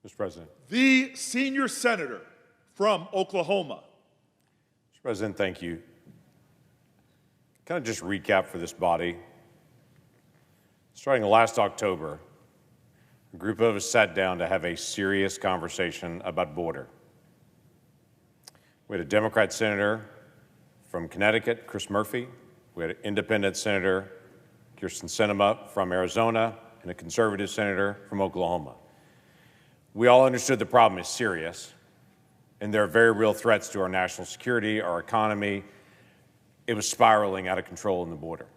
Mr. President. The senior senator from Oklahoma. Mr. President, thank you. Can I just recap for this body? Starting last October, a group of us sat down to have a serious conversation about border. We had a Democrat senator from Connecticut, Chris Murphy. We had an independent senator, Kirsten Sinema from Arizona, and a conservative senator from Oklahoma. We all understood the problem is serious, and there are very real threats to our national security, our economy. It was spiraling out of control in the border.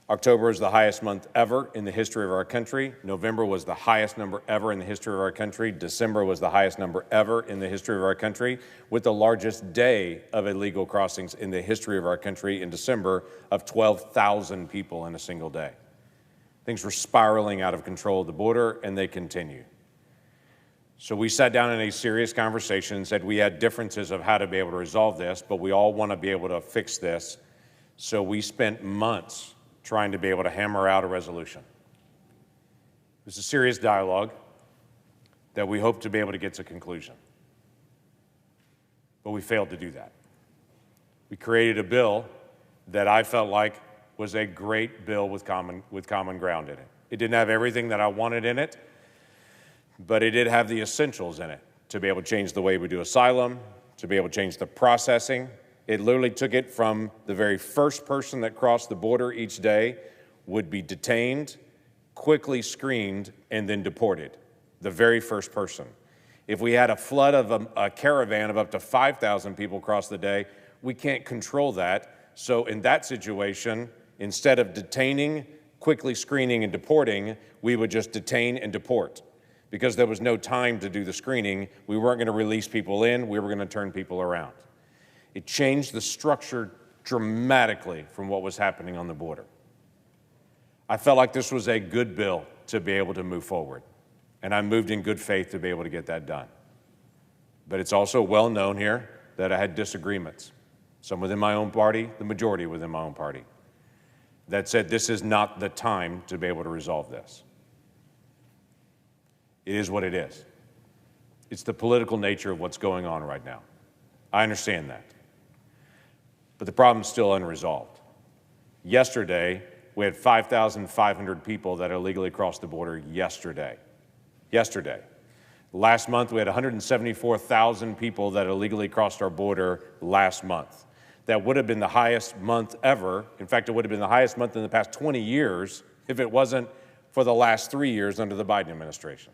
October was the highest month ever in the history of our country. November was the highest number ever in the history of our country. December was the highest number ever in the history of our country, with the largest day of illegal crossings in the history of our country in December of 12,000 people in a single day. Things were spiraling out of control at the border, and they continue. So we sat down in a serious conversation and said we had differences of how to be able to resolve this, but we all want to be able to fix this. So we spent months trying to be able to hammer out a resolution. It was a serious dialogue that we hope to be able to get to conclusion. But we failed to do that. We created a bill that I felt like was a great bill with common ground in it. It didn't have everything that I wanted in it, but it did have the essentials in it to be able to change the way we do asylum, to be able to change the processing. It literally took it from the very first person that crossed the border each day would be detained, quickly screened, and then deported. The very first person. If we had a flood of a caravan of up to 5,000 people across the day, we can't control that. So in that situation, instead of detaining, quickly screening, and deporting, we would just detain and deport. Because there was no time to do the screening, we weren't going to release people in, we were going to turn people around. It changed the structure dramatically from what was happening on the border. I felt like this was a good bill to be able to move forward, and I moved in good faith to be able to get that done. But it's also well known here that I had disagreements, some within my own party, the majority within my own party, that said this is not the time to be able to resolve this. It is what it is. It's the political nature of what's going on right now. I understand that. But the problem's still unresolved. Yesterday, we had 5,500 people that illegally crossed the border yesterday. Last month, we had 174,000 people that illegally crossed our border last month. That would have been the highest month ever. In fact, it would have been the highest month in the past 20 years if it wasn't for the last 3 years under the Biden administration.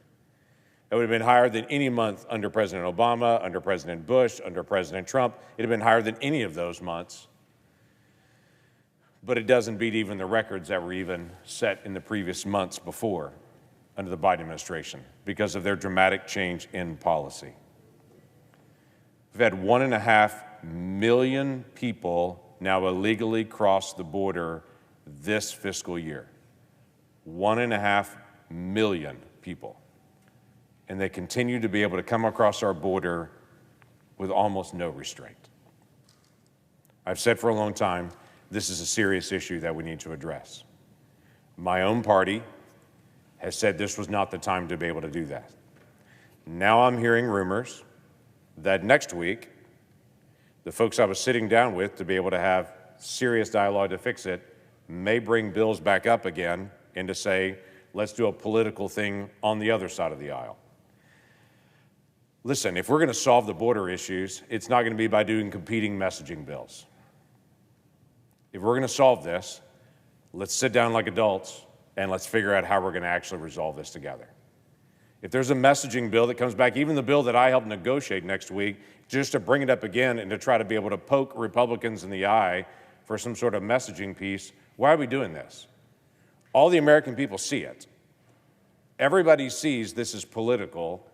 It would have been higher than any month under President Obama, under President Bush, under President Trump. It would have been higher than any of those months. But it doesn't beat even the records that were even set in the previous months before under the Biden administration because of their dramatic change in policy. We've had 1.5 million people now illegally cross the border this fiscal year. 1.5 million people. And they continue to be able to come across our border with almost no restraint. I've said for a long time, this is a serious issue that we need to address. My own party has said this was not the time to be able to do that. Now I'm hearing rumors that next week, the folks I was sitting down with to be able to have serious dialogue to fix it may bring bills back up again and to say, let's do a political thing on the other side of the aisle. Listen, if we're going to solve the border issues, it's not going to be by doing competing messaging bills. If we're going to solve this, let's sit down like adults and let's figure out how we're going to actually resolve this together. If there's a messaging bill that comes back, even the bill that I helped negotiate next week, just to bring it up again and to try to be able to poke Republicans in the eye for some sort of messaging piece, why are we doing this? All the American people see it. Everybody sees this is political.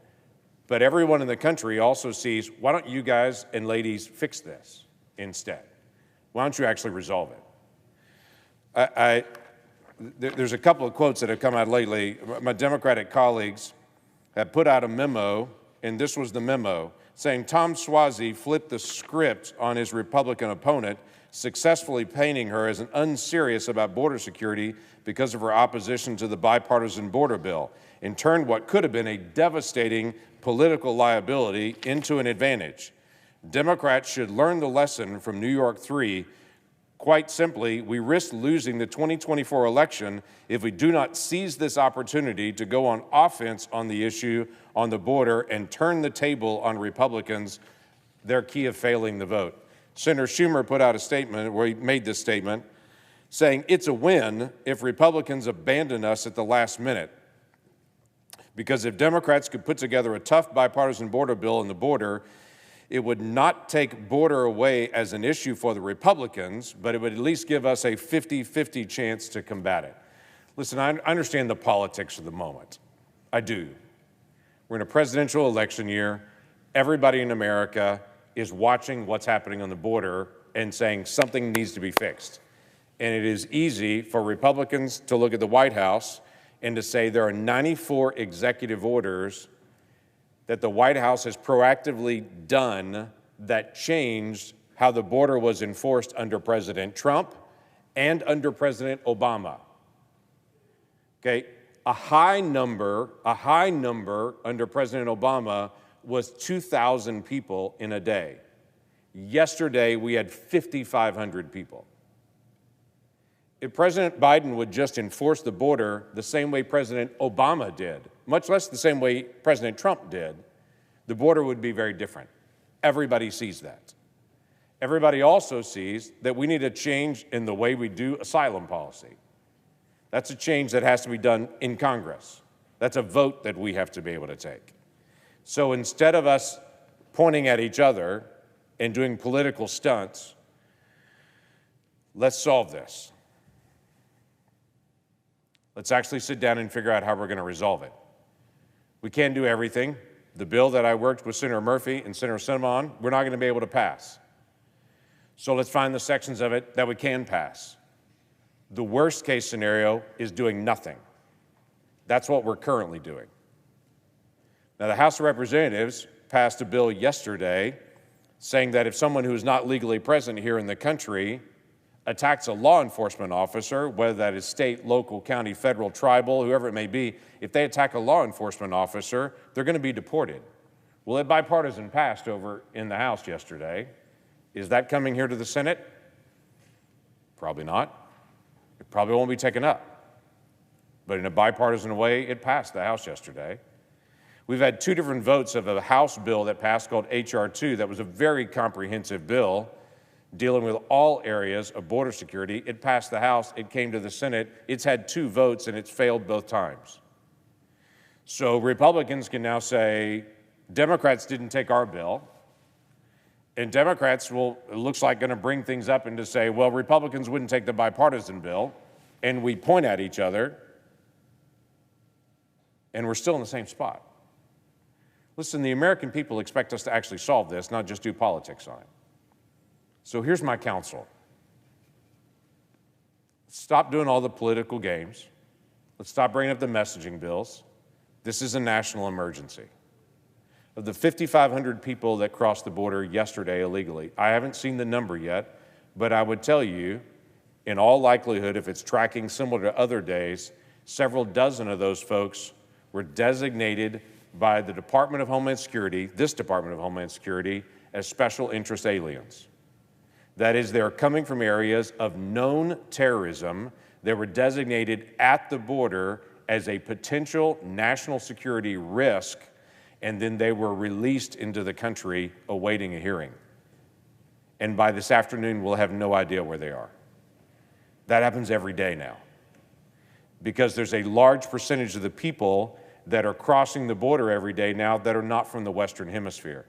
But everyone in the country also sees, why don't you guys and ladies fix this instead? Why don't you actually resolve it? There's a couple of quotes that have come out lately. My Democratic colleagues have put out a memo, and this was the memo, saying Tom Suozzi flipped the script on his Republican opponent successfully painting her as an unserious about border security because of her opposition to the bipartisan border bill, and turned what could have been a devastating political liability into an advantage. Democrats should learn the lesson from New York 3. Quite simply, we risk losing the 2024 election if we do not seize this opportunity to go on offense on the issue on the border and turn the table on Republicans, their key of failing the vote. Senator Schumer put out a statement where he made this statement saying it's a win if Republicans abandon us at the last minute. Because if Democrats could put together a tough bipartisan border bill on the border, it would not take border away as an issue for the Republicans, but it would at least give us a 50-50 chance to combat it. Listen, I understand the politics of the moment. I do. We're in a presidential election year. Everybody in America is watching what's happening on the border and saying something needs to be fixed. And it is easy for Republicans to look at the White House and to say there are 94 executive orders that the White House has proactively done that changed how the border was enforced under President Trump and under President Obama. Okay, a high number under President Obama was 2,000 people in a day. Yesterday, we had 5,500 people. If President Biden would just enforce the border the same way President Obama did, much less the same way President Trump did, the border would be very different. Everybody sees that. Everybody also sees that we need a change in the way we do asylum policy. That's a change that has to be done in Congress. That's a vote that we have to be able to take. So instead of us pointing at each other and doing political stunts, let's solve this. Let's actually sit down and figure out how we're going to resolve it. We can't do everything. The bill that I worked with Senator Murphy and Senator Sinema on, we're not going to be able to pass. So let's find the sections of it that we can pass. The worst case scenario is doing nothing. That's what we're currently doing. Now, the House of Representatives passed a bill yesterday saying that if someone who is not legally present here in the country attacks a law enforcement officer, whether that is state, local, county, federal, tribal, whoever it may be, if they attack a law enforcement officer, they're going to be deported. Well, it bipartisan passed over in the House yesterday. Is that coming here to the Senate? Probably not. It probably won't be taken up. But in a bipartisan way, it passed the House yesterday. We've had two different votes of a House bill that passed called H.R. 2 that was a very comprehensive bill dealing with all areas of border security. It passed the House, it came to the Senate, it's had two votes and it's failed both times. So Republicans can now say, Democrats didn't take our bill, and Democrats will, it looks like, going to bring things up and to say, well, Republicans wouldn't take the bipartisan bill, and we point at each other, and we're still in the same spot. Listen, the American people expect us to actually solve this, not just do politics on it. So here's my counsel. Stop doing all the political games. Let's stop bringing up the messaging bills. This is a national emergency. Of the 5,500 people that crossed the border yesterday illegally, I haven't seen the number yet, but I would tell you, in all likelihood, if it's tracking similar to other days, several dozen of those folks were designated by the Department of Homeland Security, this Department of Homeland Security, as special interest aliens. That is, they're coming from areas of known terrorism. They were designated at the border as a potential national security risk, and then they were released into the country awaiting a hearing. And by this afternoon, we'll have no idea where they are. That happens every day now, because there's a large percentage of the people that are crossing the border every day now that are not from the Western Hemisphere.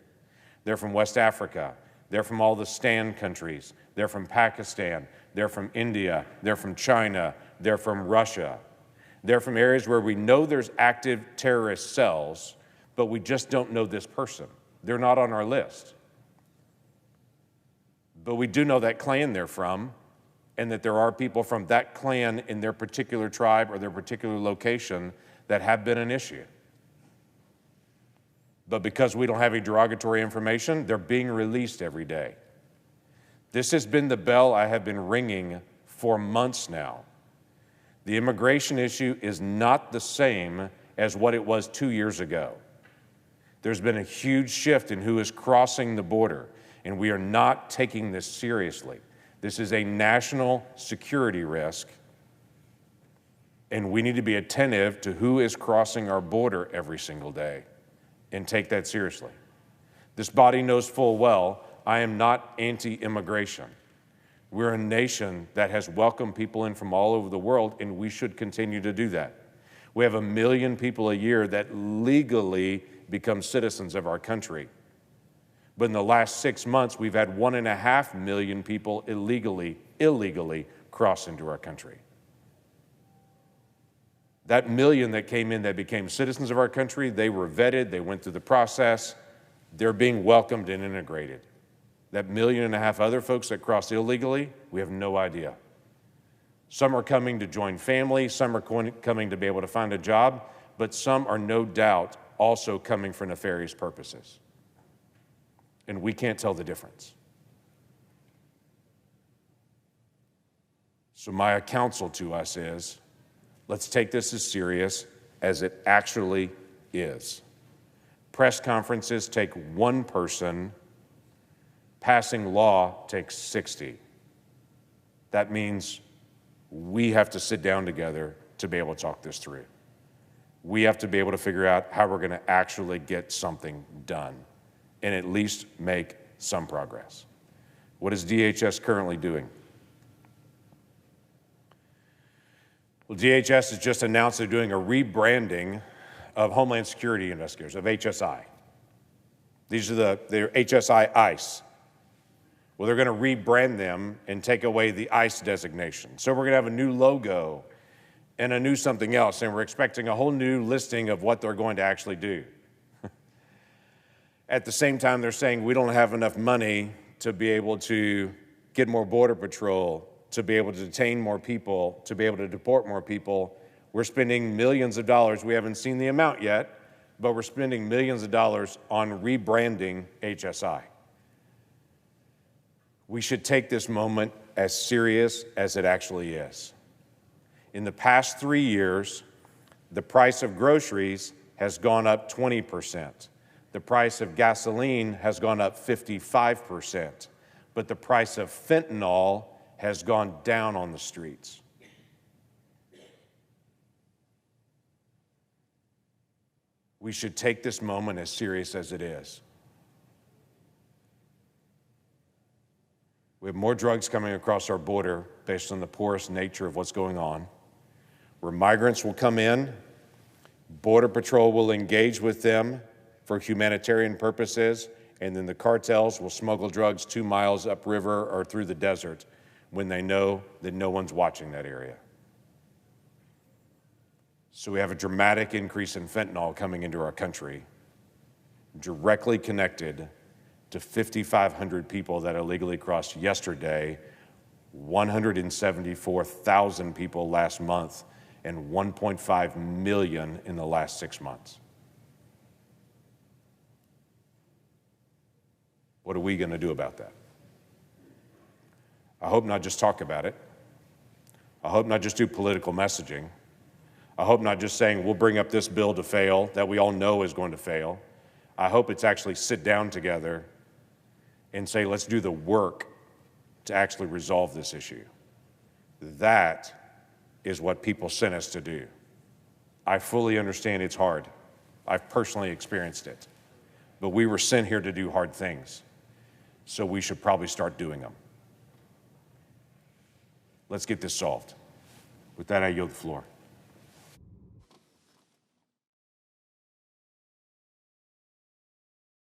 They're from West Africa. They're from all the STAN countries. They're from Pakistan. They're from India. They're from China. They're from Russia. They're from areas where we know there's active terrorist cells, but we just don't know this person. They're not on our list. But we do know that clan they're from, and that there are people from that clan in their particular tribe or their particular location that have been an issue. But because we don't have any derogatory information, they're being released every day. This has been the bell I have been ringing for months now. The immigration issue is not the same as what it was 2 years ago. There's been a huge shift in who is crossing the border, and we are not taking this seriously. This is a national security risk, and we need to be attentive to who is crossing our border every single day and take that seriously. This body knows full well I am not anti-immigration. We're a nation that has welcomed people in from all over the world, and we should continue to do that. We have 1 million people a year that legally become citizens of our country. But in the last 6 months, we've had 1.5 million people illegally cross into our country. That million that came in that became citizens of our country, they were vetted, they went through the process, they're being welcomed and integrated. That 1.5 million other folks that crossed illegally, we have no idea. Some are coming to join family, some are coming to be able to find a job, but some are no doubt also coming for nefarious purposes. And we can't tell the difference. So my counsel to us is, let's take this as serious as it actually is. Press conferences take 1 person, passing law takes 60. That means we have to sit down together to be able to talk this through. We have to be able to figure out how we're going to actually get something done and at least make some progress. What is DHS currently doing? Well, DHS has just announced they're doing a rebranding of Homeland Security investigators, of HSI. They're HSI ICE. Well, they're going to rebrand them and take away the ICE designation. So we're going to have a new logo and a new something else, and we're expecting a whole new listing of what they're going to actually do. At the same time, they're saying we don't have enough money to be able to get more Border Patrol, to be able to detain more people, to be able to deport more people. We're spending millions of dollars. We haven't seen the amount yet, but we're spending millions of dollars on rebranding HSI. We should take this moment as serious as it actually is. In the past 3 years, the price of groceries has gone up 20%. The price of gasoline has gone up 55%. But the price of fentanyl has gone down on the streets. We should take this moment as serious as it is. We have more drugs coming across our border based on the porous nature of what's going on, where migrants will come in, Border Patrol will engage with them for humanitarian purposes, and then the cartels will smuggle drugs 2 miles upriver or through the desert when they know that no one's watching that area. So we have a dramatic increase in fentanyl coming into our country, directly connected to 5,500 people that illegally crossed yesterday, 174,000 people last month, and 1.5 million in the last 6 months. What are we going to do about that? I hope not just talk about it. I hope not just do political messaging. I hope not just saying we'll bring up this bill to fail that we all know is going to fail. I hope it's actually sit down together and say, let's do the work to actually resolve this issue. That is what people sent us to do. I fully understand it's hard. I've personally experienced it. But we were sent here to do hard things, so we should probably start doing them. Let's get this solved. With that, I yield the floor.